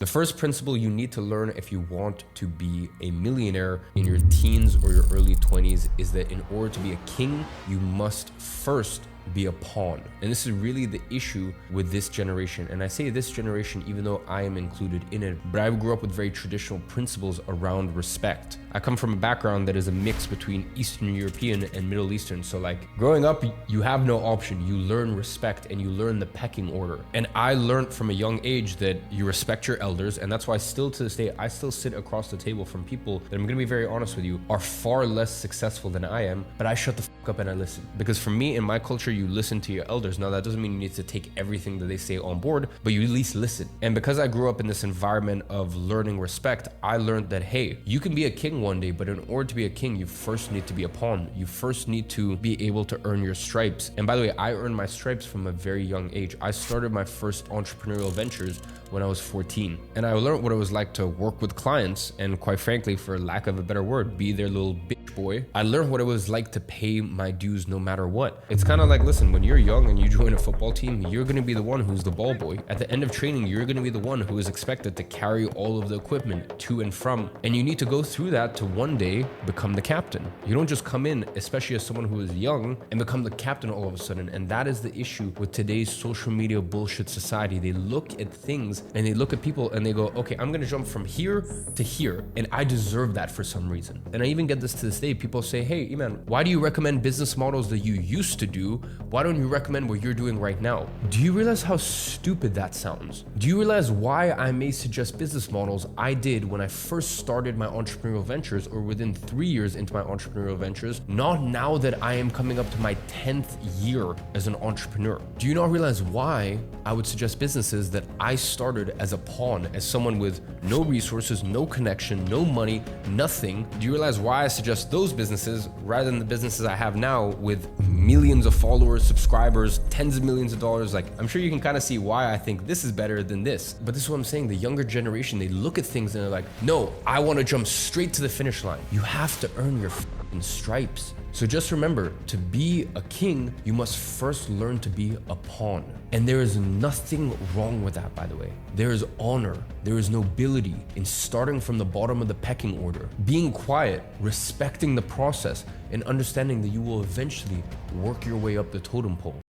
The first principle you need to learn if you want to be a millionaire in your teens or your early 20s is that in order to be a king, you must first be a pawn. And this is really the issue with this generation. And I say this generation even though I am included in it, but I grew up with very traditional principles around respect. I come from a background that is a mix between Eastern European and Middle Eastern. So like growing up, you have no option. You learn respect and you learn the pecking order. And I learned from a young age that you respect your elders. And that's why still to this day, I still sit across the table from people that, I'm gonna be very honest with you, are far less successful than I am, but I shut the fuck up and I listen. Because for me, in my culture, you listen to your elders. Now that doesn't mean you need to take everything that they say on board, but you at least listen. And because I grew up in this environment of learning respect, I learned that, hey, you can be a king one day, but in order to be a king, you first need to be a pawn. You first need to be able to earn your stripes. And by the way, I earned my stripes from a very young age. I started my first entrepreneurial ventures when I was 14. And I learned what it was like to work with clients and, quite frankly, for lack of a better word, be their little bitch boy. I learned what it was like to pay my dues no matter what. It's kind of like, listen, when you're young and you join a football team, you're going to be the one who's the ball boy. At the end of training, you're going to be the one who is expected to carry all of the equipment to and from. And you need to go through that to one day become the captain. You don't just come in, especially as someone who is young, and become the captain all of a sudden. And that is the issue with today's social media bullshit society. They look at things and they look at people and they go, okay, I'm going to jump from here to here. And I deserve that for some reason. And I even get this to this day. People say, hey, Iman, why do you recommend business models that you used to do? Why don't you recommend what you're doing right now? Do you realize how stupid that sounds? Do you realize why I may suggest business models I did when I first started my entrepreneurial ventures, or within 3 years into my entrepreneurial ventures, not now that I am coming up to my 10th year as an entrepreneur? Do you not realize why I would suggest businesses that I started as a pawn, as someone with no resources, no connection, no money, nothing? Do you realize why I suggest those businesses rather than the businesses I have now with millions of followers, subscribers, tens of millions of dollars? Like, I'm sure you can kind of see why I think this is better than this. But this is what I'm saying. The younger generation, they look at things and they're like, no, I want to jump straight to the finish line. You have to earn your fucking stripes. So just remember, to be a king, you must first learn to be a pawn. And there is nothing wrong with that, by the way. There is honor, there is nobility in starting from the bottom of the pecking order, being quiet, respecting the process, and understanding that you will eventually work your way up the totem pole.